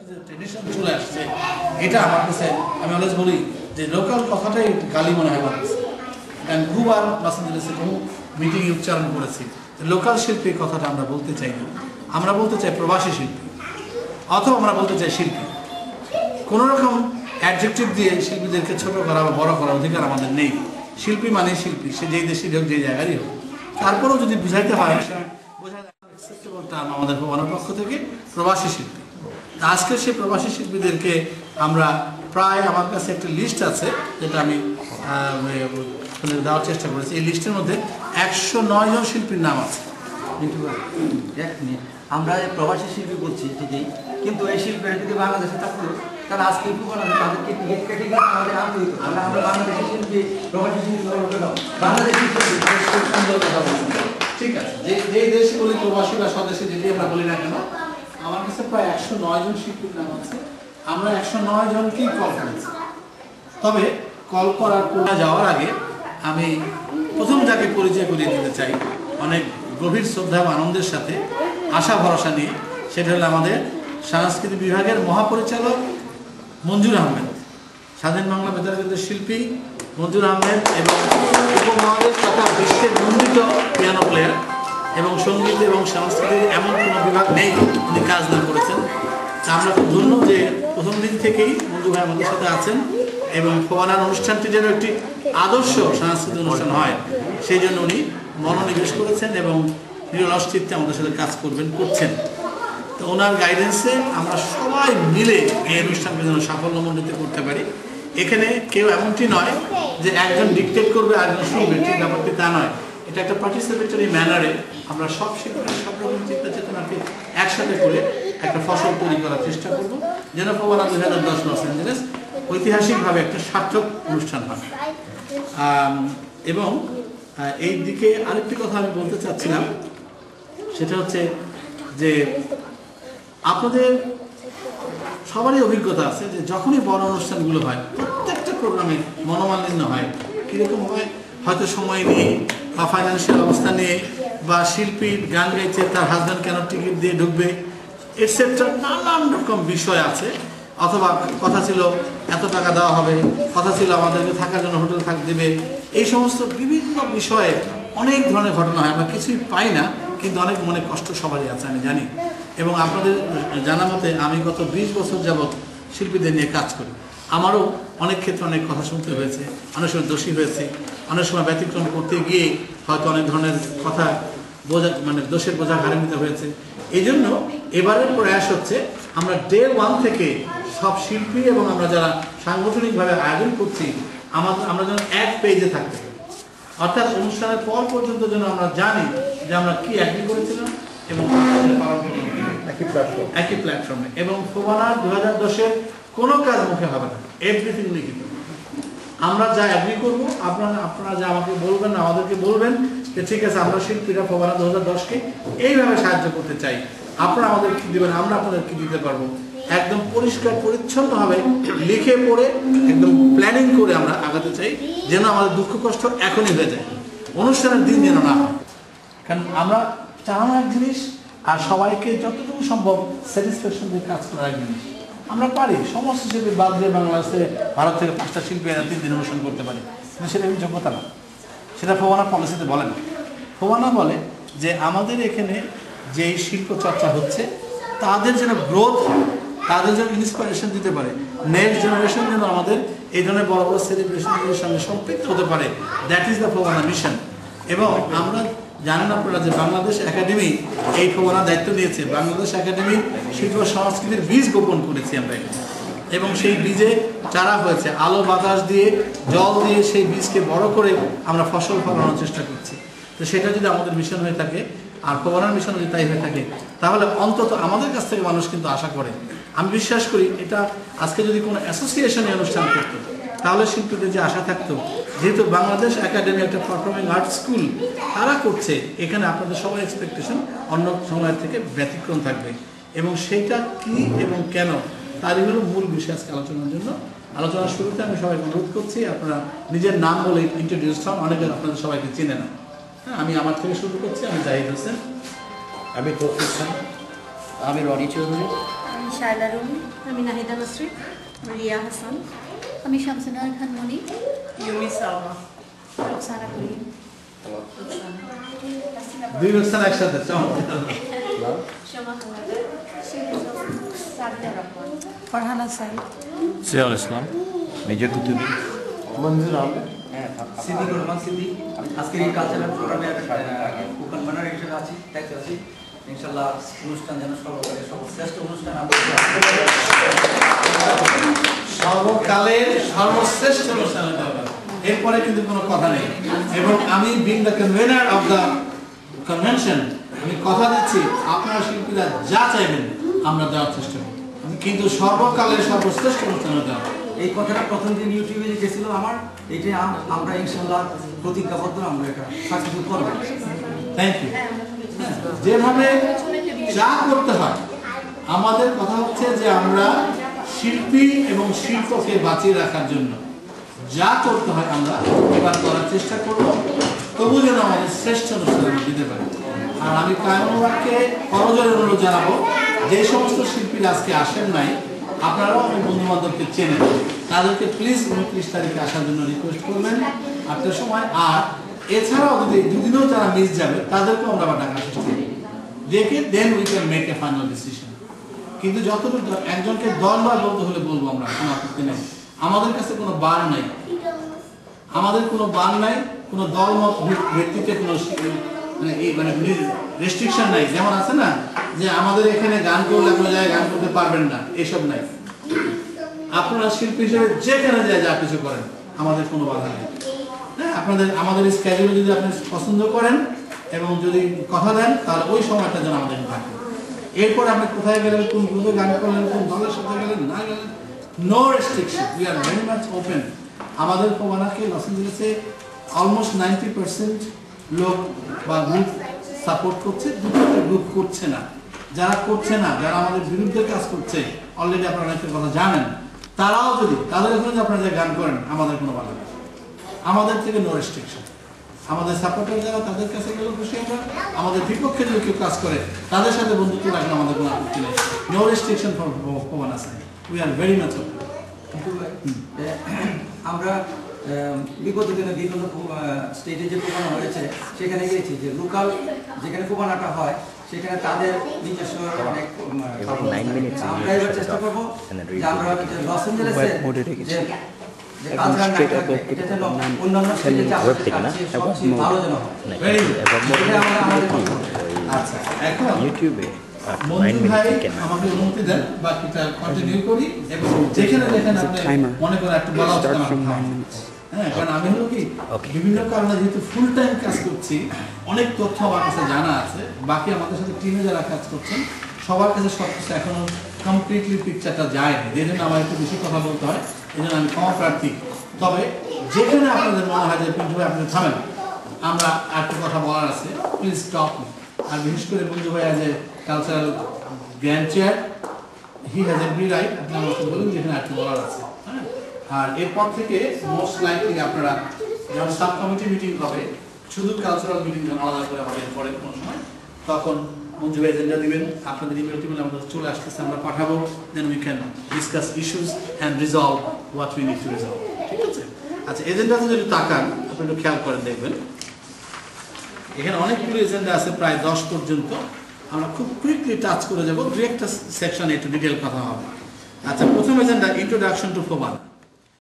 যে ট্রেডিশন চলে আসছে, এটা আমার কাছে আমি অলওয়েজ বলি যে লোকাল কথাটাই গালি মনে হয় আমার কাছে। আমি খুববার লস অ্যাঞ্জেলেসে বহু মিটিংয়ে উচ্চারণ করেছি, লোকাল শিল্পীর কথাটা আমরা বলতে চাই না, আমরা বলতে চাই প্রবাসী শিল্পী, অথবা আমরা বলতে চাই শিল্পী। কোনো রকম অ্যাডজেক্টিভ দিয়ে শিল্পীদেরকে ছোট করা বা বড় করার অধিকার আমাদের নেই। শিল্পী মানে শিল্পী, সে যেই দেশের হোক, যেই জায়গারই হোক। তারপরেও যদি বুঝাইতে হয়, আমাদের ভবনের পক্ষ থেকে প্রবাসী শিল্পী। আজকে সেই প্রবাসী শিল্পীদেরকে আমরা প্রায়, আমার কাছে একটা লিস্ট আছে যেটা আমি দেওয়ার চেষ্টা করেছি। এই লিস্টের মধ্যে 109 জন শিল্পীর নাম আছে। আমরা প্রবাসী শিল্পী বলছি ঠিকই, কিন্তু এই শিল্পীরা যদি বাংলাদেশে থাকতো তাহলে আজকে তাদেরকে টিকিট কেটে আমাদের আনতে হতো। আমরা বাংলাদেশি শিল্পী, প্রবাসী শিল্পী, বাংলাদেশি শিল্পী। ঠিক আছে, যে দেশে বলি প্রবাসী বা স্বদেশে যেটি আমরা বলি না কেন, আমার কাছে প্রায় 109 জন শিল্পীর নাম আছে। আমরা 109 জনকেই কল করেছি। তবে কল করার পর যাওয়ার আগে আমি প্রথম যাকে পরিচয় করিয়ে দিতে চাই অনেক গভীর শ্রদ্ধা ও আনন্দের সাথে, আশা ভরসা নিয়ে, সেটা হলো আমাদের সাংস্কৃতিক বিভাগের মহাপরিচালক মঞ্জুর আহমেদ, স্বাধীন বাংলা বেতার কেন্দ্রের শিল্পী মঞ্জুর আহমেদ, এবং উপমহাদেশ তথা বিশ্বের নন্দিত পিয়ানো প্লেয়ার, এবং সঙ্গীত এবং সংস্কৃতির এমন কোনো বিভাগ নেই উনি কাজ না করেছেন। আমরা খুব ধন্য যে প্রথম দিন থেকেই মঞ্জু ভাই আমাদের সাথে আছেন, এবং ফোয়ানার অনুষ্ঠানটি যেন একটি আদর্শ সাংস্কৃতিক অনুষ্ঠান হয় সেই জন্য উনি মনোনিবেশ করেছেন এবং নিরলস চিত্তে আমাদের সাথে কাজ করছেন। তো ওনার গাইডেন্সে আমরা সবাই মিলে এই অনুষ্ঠানকে যেন সাফল্যমণ্ডিত করতে পারি। এখানে কেউ এমনটি নয় যে একজন ডিকটেট করবে আর একজন শুনবে, ঠিক ব্যাপারটি তা নয়। এটা একটা পার্টিসিপেটরি ম্যানারে আমরা সব শিল্পীর সব রকম চিন্তা চেতনাকে একসাথে করে একটা ফসল তৈরি করার চেষ্টা করব, যেন ফোয়ানা 2010 লস অ্যাঞ্জেলেস ঐতিহাসিকভাবে একটা সার্থক অনুষ্ঠান হয়। এবং এই দিকে আরেকটি কথা আমি বলতে চাচ্ছিলাম, সেটা হচ্ছে যে আপনাদের সবারই অভিজ্ঞতা আছে যে যখনই বড় অনুষ্ঠানগুলো হয়, প্রত্যেকটা প্রোগ্রামে মনোমালিন্য হয়। কীরকম হয়, হয়তো সময় নিয়ে বা ফাইন্যান্সিয়াল অবস্থা নিয়ে, বা শিল্পীর গান গাইছে তার হাজব্যান্ড কেন টিকিট দিয়ে ঢুকবে, এটসেট্রা নানান রকম বিষয় আছে। অথবা কথা ছিল এত টাকা দেওয়া হবে, কথা ছিল আমাদেরকে থাকার জন্য হোটেল দেবে, এই সমস্ত বিভিন্ন বিষয়ে অনেক ধরনের ঘটনা হয়। আমরা কিছুই পাই না, কিন্তু অনেক মনে কষ্ট সবারই আছে, আমি জানি। এবং আপনাদের জানা মতে আমি গত 20 বছর যাবৎ শিল্পীদের নিয়ে কাজ করি। আমারও অনেক ক্ষেত্রে অনেক কথা শুনতে হয়েছে, অনেক সময় দোষী হয়েছে, অনেক সময় ব্যতিক্রম করতে গিয়ে হয়তো অনেক ধরনের কথা দোষের বোঝা ঘাড়ে নিতে হয়েছে। এই জন্য এবারের প্রয়াস হচ্ছে আমরা ডে 1 থেকে সব শিল্পী এবং আমরা যারা সাংগঠনিকভাবে আয়োজন করছি আমরা যেন এক পেজে থাকতে পারি। অর্থাৎ অনুষ্ঠানের পর পর্যন্ত যেন আমরা জানি যে আমরা কি অ্যাগ্রি করেছিলাম এবং একই প্ল্যাটফর্মে। এবং ফোয়ানা 2010-এর কোনো কাজ মুখে হবে না, এভরিথিং লিখিত। আমরা যা অ্যাগ্রি করবো, আপনারা যা আমাকে বলবেন, আমাদেরকে বলবেন যে ঠিক আছে আমরা শিল্পীরা ফোয়ানা 2010-কে এইভাবে সাহায্য করতে চাই, আপনারা আমাদের কি দেবেন, আমরা আপনাদের কি দিতে পারবো। একদম পরিষ্কার পরিচ্ছন্নভাবে লিখে পড়ে একদম প্ল্যানিং করে আমরা আগাতে চাই, যেন আমাদের দুঃখ কষ্ট এখনই হয়ে যায়, অনুষ্ঠানের দিন যেন না হয়। কারণ আমরা চালানো এক জিনিস, আর সবাইকে যতটুকু সম্ভব স্যাটিসফ্যাকশন দিয়ে কাজ করার এক জিনিস। আমরা পারি সমস্ত শিল্পী বাদ দিয়ে বাংলাদেশে ভারত থেকে 5টা শিল্পী 3 দিন অনুষ্ঠান করতে পারি, কিন্তু সেটা যোগ্যতা না, সেটা ফোয়ানা পলিসিতে বলে না। ফোয়ানা বলে যে আমাদের এখানে যেই শিল্প চর্চা হচ্ছে তাদের যেন গ্রোথ হয়, তাদের যেন ইন্সপিরেশন দিতে পারে, নেক্সট জেনারেশন যেন আমাদের এই ধরনের বড় বড় সেলিব্রেশনের সঙ্গে সম্পৃক্ত হতে পারে। দ্যাট ইজ দ্য ফোয়ানা মিশন। এবং আমরা জানেন আপনারা যে বাংলাদেশ একাডেমি এই ফোয়ানার দায়িত্ব নিয়েছে। বাংলাদেশ একাডেমি শিল্প সংস্কৃতির বীজ বপন করেছি আমরা এখানে, এবং সেই বীজে চারা হয়েছে, আলো বাতাস দিয়ে জল দিয়ে সেই বীজকে বড় করে আমরা ফসল ফলানোর চেষ্টা করছি। তো সেটা যদি আমাদের মিশন হয়ে থাকে, আর ফোয়ানার মিশন যদি তাই হয়ে থাকে, তাহলে অন্তত আমাদের কাছ থেকে মানুষ কিন্তু আশা করে। আমি বিশ্বাস করি এটা আজকে যদি কোনো অ্যাসোসিয়েশনে অনুষ্ঠান করতো, তাহলে শিল্পীদের যে আশা থাকতো, যেহেতু বাংলাদেশ একাডেমি একটা পারফর্মিং আর্ট স্কুল তারা করছে, এখানে আপনাদের সবার এক্সপেকটেশন অন্য সময়ের থেকে ব্যতিক্রম থাকবে, এবং সেইটা কি এবং কেন তারই হলো মূল বিষয় আজকে আলোচনার জন্য। আলোচনার শুরুতে আমি সবাইকে অনুরোধ করছি আপনারা নিজের নাম বলে ইন্ট্রোডিউস হন, অনেকে আপনাদের সবাইকে চেনে না। হ্যাঁ, আমি আমার থেকে শুরু করছি। আমি জাহিদ হোসেন। আমি তৌফিক খান। আমি রনি চৌধুরী। শায়লা রুমি, আমি নাহিদা নাসরিন, রিয়া হাসান, আমি শামসুনার খান মনি, ইউমি সালমা, রোকসানা করিম, দুই রোকসান একসাথে চমৎকার। শমা হাওলাদার, সাদিয়া রহমান, ফারহানা সাইদ, সিয়াল ইসলাম, মেজর কুতুবী, মঞ্জুর আহমেদ, সিদ্দিক রহমান সিদ্দিক। আজকের এই কালচারাল প্রোগ্রামে কুপন বানার হিসেবে আছি, দায়িত্ব আছি। ইনশাল্লাহ অনুষ্ঠান যেন সর্বকালের সর্বশ্রেষ্ঠ অনুষ্ঠান সর্বকালের সর্বশ্রেষ্ঠ অনুষ্ঠান হতে হবে, এরপরে কিন্তু কোনো কথা নেই। এবং আমি being the convener of the convention, আমি কথা দিচ্ছি আপনারা শিল্পীরা যা চাইবেন আমরা দেওয়ার চেষ্টা করব, কিন্তু সর্বকালের সর্বশ্রেষ্ঠ অনুষ্ঠান হতে হবে। এই কথাটা প্রথম দিন ইউটিউবে যে গেছিল আমার, এইটা আমরা ইনশাল্লাহ প্রতিজ্ঞাবদ্ধ, আমরা এটা সাকসেসফুল করবো। Thank you. যেভাবে যা করতে হয়, আমাদের কথা হচ্ছে যে আমরা শিল্পী এবং শিল্পকে বাঁচিয়ে রাখার জন্য যা করতে হয় আমরা এবার করার চেষ্টা করব, তবু যেন আমাদের শ্রেষ্ঠ অনুষ্ঠান দিতে পারি। আর আমি কায়মবাগকে করজোরে অনুরোধ জানাবো, যে সমস্ত শিল্পীরা আজকে আসেন নাই, আপনারাও আমি বন্ধু বান্ধবকে চেনেন, তাদেরকে প্লিজ 29 তারিখে আসার জন্য রিকোয়েস্ট করবেন 8টার সময়। আর এছাড়াও যদি দুদিনও যারা মিস যাবে তাদেরকেও আমরা আবার ডাকার চেষ্টা করব, দেখে then we can make a final decision. কিন্তু যতটুকু একজনকে 10 বার বলতে হলে বলবো, আমরা কোনো আপত্তি নেই, আমাদের কাছে কোনো বার নাই, আমাদের কোনো বার নাই, কোনো দলমত ভিত্তিতে কোনো মানে রেস্ট্রিকশন নাই। যেমন আছে না যে আমাদের এখানে গান করলে কোনো জায়গায় গান করতে পারবেন না, এসব নাই। আপনারা শিল্পী হিসেবে যেখানে যায় যা কিছু করেন, আমাদের কোনো বাধা নেই। হ্যাঁ, আমাদের স্কেডিউল যদি আপনি পছন্দ করেন এবং যদি কথা দেন, তাহলে ওই সময়টা যেন আমাদের থাকে। এরপর আপনি কোথায় গেলেন, কোন গ্রুপে গান করলেন, কোন দলের সাথে গেলেন না গেলেন, no restriction, we are very much open. আমাদের প্রমাণাকে লস এঞ্জেলেসে অলমোস্ট 90% লোক বা গ্রুপ সাপোর্ট করছে, দুটো গ্রুপ করছে না। যারা করছে না, যারা আমাদের বিরুদ্ধে কাজ করছে, অলরেডি আপনারা অনেকের কথা জানেন, তারাও যদি তাদের এখানে আপনারা যে গান করেন, আমাদের কোনো বাধা নেই, আমাদের থেকে নো রেস্ট্রিকশন। আমাদের সাপোর্টার যারা, তাদের কাছে গেলেও খুশি আমরা, আমাদের বিপক্ষে যদি কেউ কাজ করে তাদের সাথে বন্ধুত্ব রাখলে আমাদের কোনো আপত্তি নেই। নো রেস্ট্রিকশন ফর প্রমাণা side, we are very much open. আমরা বিগত দিনে বিভিন্ন স্টেটে যে প্রোগ্রাম হয়েছে সেখানে গিয়েছি, যে লোকাল যেখানে প্রোগ্রামটা হয় সেখানে তাদের নিজস্ব অনেক আমরা এবার চেষ্টা করবো যে আমরা লস এঞ্জেলেসে যে কালচারাল নাইট থাকবে, এটা যেন অন্যান্য স্টেটে সবচেয়ে ভালো যেন হয়। এটা আমাদের আচ্ছা, এখন ইউটিউবে মঞ্জু ভাই আমাকে অনুমতি দেন বাকিটা কন্টিনিউ করি, এবং যেখানে যেখানে আপনি মনে করেন একটু বলা উচিত আমার। হ্যাঁ, কারণ আমি হলো কি বিভিন্ন কারণে যেহেতু ফুল টাইম কাজ করছি, অনেক তথ্য আমার কাছে জানা আছে, বাকি আমাদের সাথে টিমে যারা কাজ করছেন সবার কাছে সব কিছু এখনো কমপ্লিটলি পিকচারটা যায় না, এই জন্য আমার একটু বেশি কথা বলতে হয়, এই জন্য আমি ক্ষমা প্রার্থী। তবে যেখানে আপনাদের মনে হয় যে পিন্টু ভাই আপনি থামেন, আমরা আর একটু কথা বলার আছে, প্লিজ স্টপ মি। আর বিশেষ করে বন্ধু ভাই as a cultural grand chair, he has every right, আপনি আমাকে বলুন যেখানে আর একটু বলার আছে। হ্যাঁ, আর এরপর থেকে মোস্ট লাইকলি আপনারা যখন সাব কমিটি মিটিং হবে, শুধু কালচারাল মিটিং যখন আলাদা করে হবে পরে কোনো সময়, তখন মঞ্জু ভাই এজেন্ডা দিবেন, আপনাদের ইমেলটি বলে আমাদের চলে আসতেছে, আমরা পাঠাবো, then we can discuss issues and resolve what we need to resolve. ঠিক আছে? আচ্ছা, এজেন্ডাতে যদি তাকান, আপনি একটু খেয়াল করেন দেখবেন এখানে অনেকগুলো এজেন্ডা আছে, প্রায় 10 পর্যন্ত। আমরা খুব কুইকলি টাচ করে যাবো, দু একটা সেকশনে একটু ডিটেল কথা হবে। আচ্ছা, প্রথম এজেন্ডা ইন্ট্রোডাকশন টু ফোবানা।